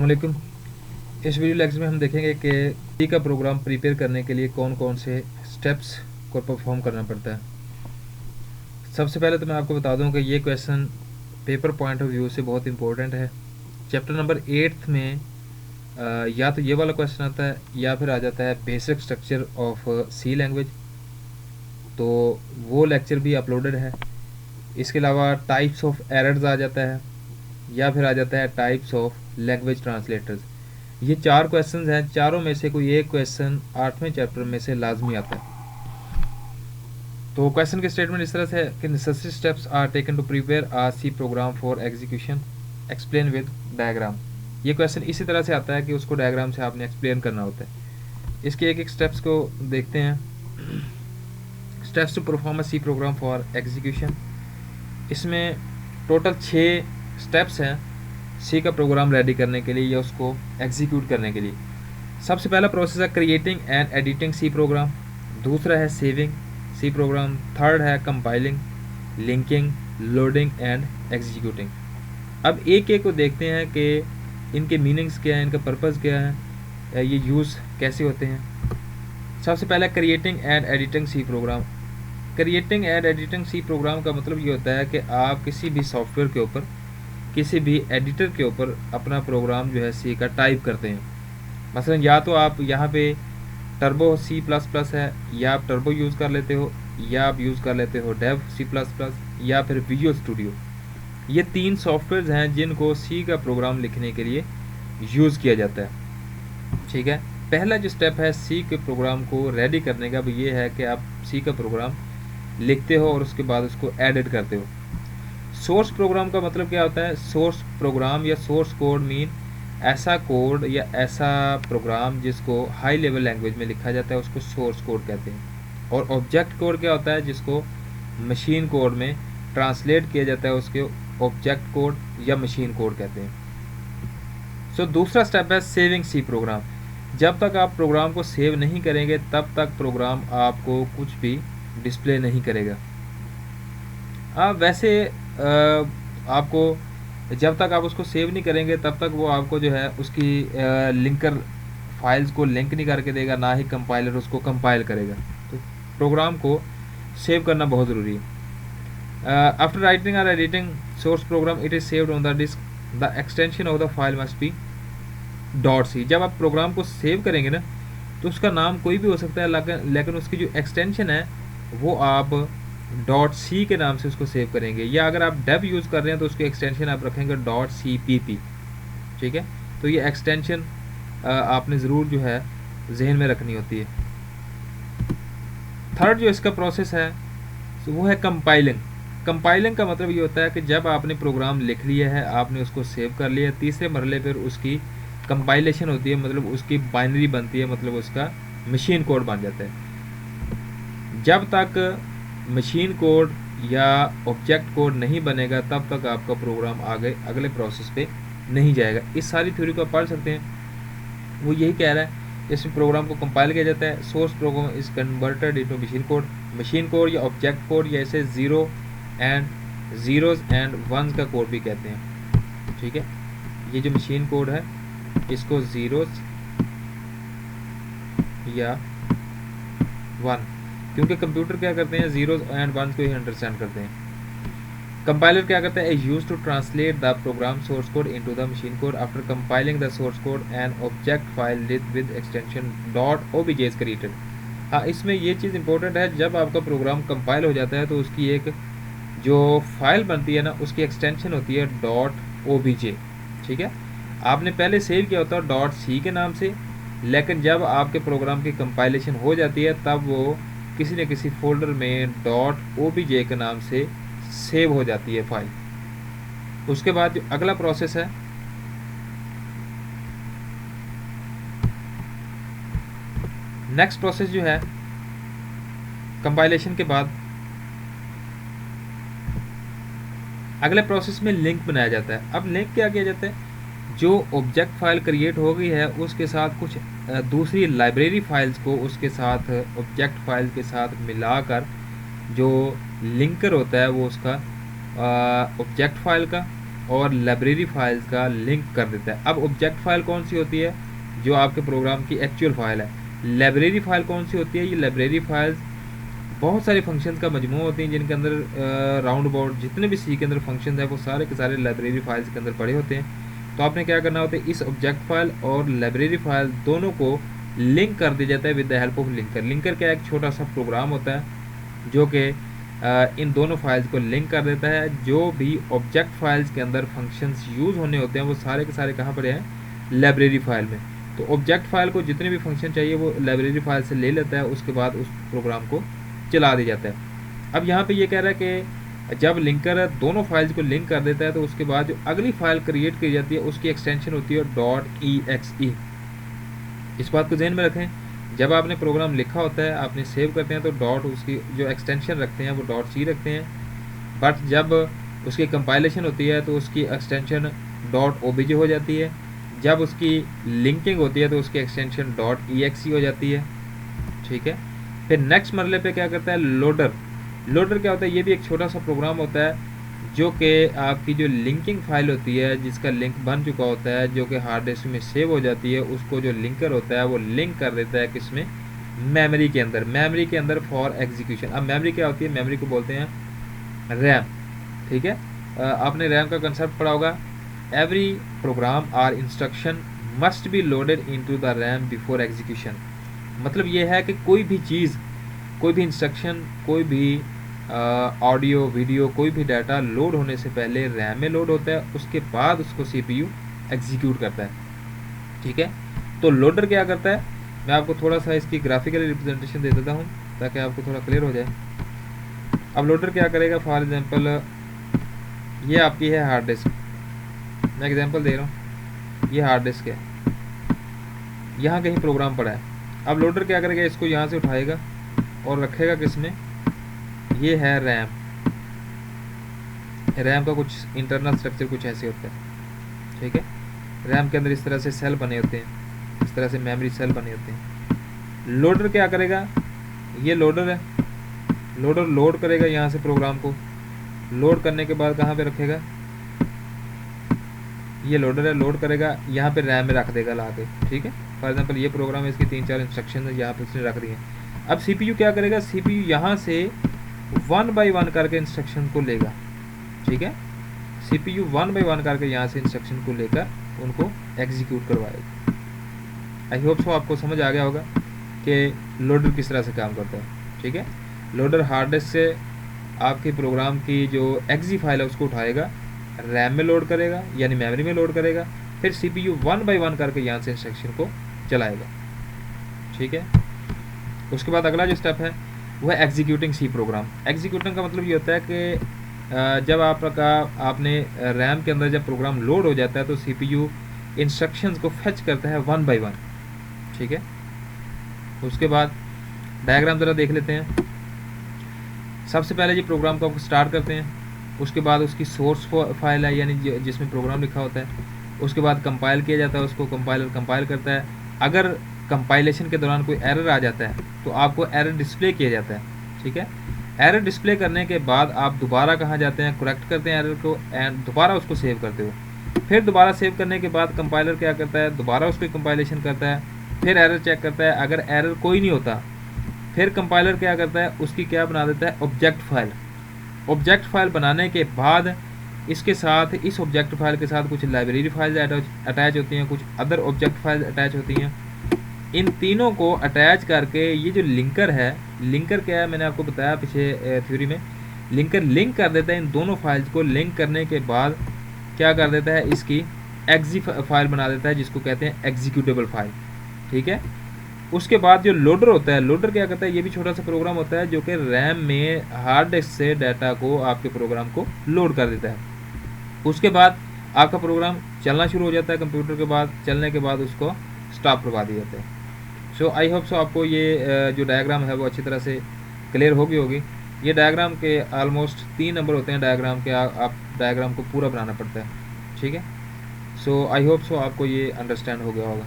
वालेकुम। इस video lecture में हम देखेंगे कि सी का प्रोग्राम प्रिपेयर करने के लिए कौन कौन से स्टेप्स को परफॉर्म करना पड़ता है। सबसे पहले तो मैं आपको बता दूं कि ये question paper point of view से बहुत इंपॉर्टेंट है। चैप्टर नंबर 8 में या तो ये वाला क्वेश्चन आता है या फिर आ जाता है basic structure of C language, तो वो लेक्चर भी अपलोडेड है। इसके अलावा टाइप्स ऑफ एरर्स आ जाता है या फिर आ जाता है टाइप्स ऑफ लैंग्वेज ट्रांसलेटर्स। ये 4 क्वेश्चंस हैं, चारों में से कोई एक क्वेश्चन 8वें चैप्टर में से लाजमी आता है। तो क्वेश्चन के स्टेटमेंट इस तरह से है कि necessary steps are taken to prepare a C program for execution, explain with diagram. ये क्वेश्चन इसी तरह से आता है कि उसको डायग्राम से आपने एक्सप्लेन करना होता है। इसके एक एक स्टेप्स को देखते हैं। Steps to perform a C program for execution, इसमें टोटल 6 स्टेप्स हैं सी का प्रोग्राम रेडी करने के लिए या उसको एग्जीक्यूट करने के लिए। सबसे पहला प्रोसेस है creating and editing C program, दूसरा है सेविंग सी प्रोग्राम, थर्ड है compiling, linking, loading and executing. अब एक एक को देखते हैं कि इनके मीनिंग्स क्या है, इनका पर्पज़ क्या है, ये यूज़ कैसे होते हैं। सबसे पहला creating and editing C program. Creating and editing C program का मतलब ये होता है कि आप किसी भी सॉफ्टवेयर के ऊपर, किसी भी एडिटर के ऊपर अपना प्रोग्राम जो है सी का टाइप करते हैं। मसलन या तो आप यहाँ पे टर्बो सी प्लस प्लस है, या आप टर्बो यूज़ कर लेते हो, या आप यूज़ कर लेते हो डेव सी प्लस प्लस, या फिर विजुअल स्टूडियो। ये 3 सॉफ्टवेयर हैं जिनको सी का प्रोग्राम लिखने के लिए यूज़ किया जाता है। ठीक है, पहला जो स्टेप है सी के प्रोग्राम को रेडी करने का वो ये है कि आप सी का प्रोग्राम लिखते हो और उसके बाद उसको एडिट करते हो। सोर्स प्रोग्राम का मतलब क्या होता है? सोर्स प्रोग्राम या सोर्स कोड मीन ऐसा कोड या ऐसा प्रोग्राम जिसको हाई लेवल लैंग्वेज में लिखा जाता है उसको सोर्स कोड कहते हैं। और ऑब्जेक्ट कोड क्या होता है? जिसको मशीन कोड में ट्रांसलेट किया जाता है उसके ऑब्जेक्ट कोड या मशीन कोड कहते हैं। सो दूसरा स्टेप है सेविंग सी प्रोग्राम। जब तक आप प्रोग्राम को सेव नहीं करेंगे तब तक प्रोग्राम आपको कुछ भी डिस्प्ले नहीं करेगा। वैसे आपको जब तक आप उसको सेव नहीं करेंगे तब तक वो आपको जो है उसकी लिंकर फाइल्स को लिंक नहीं करके देगा, ना ही कंपाइलर उसको कंपाइल करेगा। तो प्रोग्राम को सेव करना बहुत ज़रूरी है। आफ्टर राइटिंग और editing source program it is saved on the disk, the extension of the file must be .c। जब आप प्रोग्राम को सेव करेंगे ना तो उसका नाम कोई भी हो सकता है, लेकिन उसकी जो एक्सटेंशन है वो आप .c के नाम से उसको सेव करेंगे। या अगर आप डेव यूज़ कर रहे हैं तो उसकी एक्सटेंशन आप रखेंगे .cpp। ठीक है, तो ये एक्सटेंशन आपने ज़रूर जो है जहन में रखनी होती है। थर्ड जो इसका प्रोसेस है वो है कंपाइलिंग। कंपाइलिंग का मतलब ये होता है कि जब आपने प्रोग्राम लिख लिया है, आपने उसको सेव कर लिया, तीसरे मरले पर उसकी कंपाइलेशन होती है, मतलब उसकी बाइनरी बनती है, मतलब उसका मशीन कोड बन जाता है। जब तक मशीन कोड या ऑब्जेक्ट कोड नहीं बनेगा तब तक आपका प्रोग्राम आगे अगले प्रोसेस पे नहीं जाएगा। इस सारी थ्योरी को आप पढ़ सकते हैं। वो यही कह रहा है, इसमें प्रोग्राम को कंपाइल किया जाता है, source program is converted into machine code या ऑब्जेक्ट कोड, या इसे ज़ीरोज़ एंड वंस का कोड भी कहते हैं। ठीक है, ये जो मशीन कोड है इसको ज़ीरोज़ या 1, क्योंकि कंप्यूटर क्या करते हैं ज़ीरोज़ एंड वंस को ही अंडरस्टैंड करते हैं। कंपाइलर क्या करता है? Use to translate the program source code into the machine code. After compiling the source code and object file with extension .obj is created. हाँ, इसमें ये चीज़ इंपॉर्टेंट है, जब आपका प्रोग्राम कंपाइल हो जाता है तो उसकी एक जो फाइल बनती है ना उसकी एक्सटेंशन होती है .obj। ठीक है, आपने पहले सेव किया होता है .c के नाम से, लेकिन जब आपके प्रोग्राम की कंपाइलेशन हो जाती है तब वो किसी न किसी फोल्डर में .obj के नाम से सेव हो जाती है फाइल। उसके बाद जो अगला प्रोसेस है नेक्स्ट प्रोसेस जो है कंपाइलेशन के बाद अगले प्रोसेस में लिंक बनाया जाता है। अब लिंक क्या किया जाता है? जो ऑब्जेक्ट फाइल क्रिएट हो गई है उसके साथ कुछ दूसरी लाइब्रेरी फाइल्स को उसके साथ ऑब्जेक्ट फाइल के साथ मिलाकर जो लिंकर होता है वो उसका ऑब्जेक्ट फाइल का और लाइब्रेरी फाइल्स का लिंक कर देता है। अब ऑब्जेक्ट फाइल कौन सी होती है, जो आपके प्रोग्राम की एक्चुअल फाइल है। लाइब्रेरी फाइल कौन सी होती है, ये लाइब्रेरी फाइल्स बहुत सारे फंक्शंस का मजमू होती हैं, जिनके अंदर राउंड अबाउट जितने भी सी के अंदर फंक्शंस हैं वो सारे के सारे लाइब्रेरी फाइल्स के अंदर पड़े होते हैं। तो आपने क्या करना होता है, इस ऑब्जेक्ट फाइल और लाइब्रेरी फाइल दोनों को लिंक कर दिया जाता है with the help of linker. Linker क्या एक छोटा सा प्रोग्राम होता है जो कि इन दोनों फाइल्स को लिंक कर देता है। जो भी ऑब्जेक्ट फाइल्स के अंदर फंक्शंस यूज़ होने होते हैं वो सारे के सारे कहाँ पर हैं, लाइब्रेरी फाइल में। तो ऑब्जेक्ट फाइल को जितने भी फंक्शन चाहिए वो लाइब्रेरी फाइल से ले लेता है, उसके बाद उस प्रोग्राम को चला दिया जाता है। अब यहाँ पे ये कह रहा है कि जब लिंकर दोनों फाइल्स को लिंक कर देता है तो उसके बाद जो अगली फाइल क्रिएट की जाती है उसकी एक्सटेंशन होती है .exe। इस बात को ध्यान में रखें, जब आपने प्रोग्राम लिखा होता है आपने सेव करते हैं तो डॉट उसकी जो एक्सटेंशन रखते हैं वो .c रखते हैं, बट जब उसकी कंपाइलेशन होती है तो उसकी एक्सटेंशन .obj हो जाती है। जब उसकी लिंकिंग होती है तो उसकी एक्सटेंशन .exe हो जाती है। ठीक है, फिर नेक्स्ट मरले पे क्या करता है, लोडर। लोडर क्या होता है, ये भी एक छोटा सा प्रोग्राम होता है जो कि आपकी जो लिंकिंग फाइल होती है जिसका लिंक बन चुका होता है जो कि हार्ड डिस्क में सेव हो जाती है, उसको जो लिंकर होता है वो लिंक कर देता है किसमें, मेमोरी के अंदर। मेमोरी के अंदर फॉर एग्जीक्यूशन। अब मेमोरी क्या होती है, मेमोरी को बोलते हैं रैम। ठीक है, आपने रैम का कंसेप्ट पढ़ा होगा। Every program are instruction must be loaded into the RAM before execution. मतलब ये है कि कोई भी चीज़, कोई भी इंस्ट्रक्शन, कोई भी ऑडियो वीडियो, कोई भी डाटा लोड होने से पहले रैम में लोड होता है, उसके बाद उसको सीपीयू एग्जीक्यूट करता है। ठीक है, तो लोडर क्या करता है, मैं आपको थोड़ा सा इसकी ग्राफिकल रिप्रेजेंटेशन दे देता हूँ ताकि आपको थोड़ा क्लियर हो जाए। अब लोडर क्या करेगा, फॉर एग्जांपल ये आपकी है हार्ड डिस्क, मैं एग्जांपल दे रहा हूँ, ये हार्ड डिस्क है, यहाँ कहीं प्रोग्राम पड़ा है। अब लोडर क्या करेगा, इसको यहाँ से उठाएगा और रखेगा किसमें, ये है रैम। रैम का कुछ इंटरनल स्ट्रक्चर कुछ ऐसे होता है। ठीक है, रैम के अंदर इस तरह से सेल बने होते हैं, इस तरह से मेमोरी सेल बने होते हैं। लोडर क्या करेगा, ये लोडर है, लोडर लोड करेगा यहाँ से प्रोग्राम को। लोड करने के बाद कहाँ पे रखेगा, ये लोडर है, लोड करेगा यहाँ पे रैम में रख देगा ला के। ठीक है, फॉर एग्जांपल ये प्रोग्राम है, इसकी 3-4 इंस्ट्रक्शन है यहाँ पे उसने रख दिए। अब सीपीयू क्या करेगा, सीपीयू यहाँ से 1 बाई 1 करके इंस्ट्रक्शन को लेगा। ठीक है, सीपीयू 1 बाई 1 करके यहाँ से इंस्ट्रक्शन को लेकर उनको एग्जीक्यूट करवाएगा। आई होप सो आपको समझ आ गया होगा कि लोडर किस तरह से काम करता है। ठीक है, लोडर हार्ड डिस्क से आपके प्रोग्राम की जो एक्जी फाइल है उसको उठाएगा, रैम में लोड करेगा यानी मेमोरी में लोड करेगा, फिर सीपीयू 1 बाई 1 करके यहाँ से इंस्ट्रक्शन को चलाएगा। ठीक है, उसके बाद अगला जो स्टेप है वह है एग्जीक्यूटिंग सी प्रोग्राम। एग्जीक्यूटिंग का मतलब ये होता है कि जब आपने रैम के अंदर जब प्रोग्राम लोड हो जाता है तो सीपीयू इंस्ट्रक्शंस को फेच करता है 1 बाई 1। ठीक है, उसके बाद डायग्राम ज़रा देख लेते हैं। सबसे पहले जी प्रोग्राम को स्टार्ट करते हैं, उसके बाद उसकी सोर्स फाइल है यानी जिसमें प्रोग्राम लिखा होता है, उसके बाद कंपाइल किया जाता है, उसको कंपाइलर कंपाइल करता है। अगर कंपाइलेशन के दौरान कोई एरर आ जाता है तो आपको एरर डिस्प्ले किया जाता है। ठीक है, एरर डिस्प्ले करने के बाद आप दोबारा कहाँ जाते हैं, करेक्ट करते हैं एरर को एंड दोबारा उसको सेव करते हो। फिर दोबारा सेव करने के बाद कंपाइलर क्या करता है, दोबारा उसकी कंपाइलेशन करता है, फिर एरर चेक करता है। अगर एरर कोई नहीं होता फिर कंपाइलर क्या करता है, उसकी क्या बना देता है, ऑब्जेक्ट फाइल। ऑब्जेक्ट फाइल बनाने के बाद इसके साथ, इस ऑब्जेक्ट फाइल के साथ कुछ लाइब्रेरी फाइल्स अटैच होती हैं, कुछ अदर ऑब्जेक्ट फाइल्स अटैच होती हैं। इन तीनों को अटैच करके ये जो लिंकर है, लिंकर क्या है मैंने आपको बताया पीछे थ्योरी में, लिंकर लिंक कर देता है इन दोनों फाइल्स को। लिंक करने के बाद क्या कर देता है, इसकी एक्जी फाइल बना देता है जिसको कहते हैं एग्जीक्यूटेबल फाइल। ठीक है, उसके बाद जो लोडर होता है, लोडर क्या करता है, ये भी छोटा सा प्रोग्राम होता है जो कि रैम में हार्ड डिस्क से डाटा को आपके प्रोग्राम को लोड कर देता है। उसके बाद आपका प्रोग्राम चलना शुरू हो जाता है, कंप्यूटर के बाद चलने के बाद उसको स्टॉप करवा दिया जाता है। सो आई होप सो आपको ये जो डायग्राम है वो अच्छी तरह से क्लियर होगी। ये डायग्राम के ऑलमोस्ट 3 नंबर होते हैं डायग्राम के, आप डायग्राम को पूरा बनाना पड़ता है। ठीक है, सो आई होप सो आपको ये अंडरस्टैंड हो गया होगा।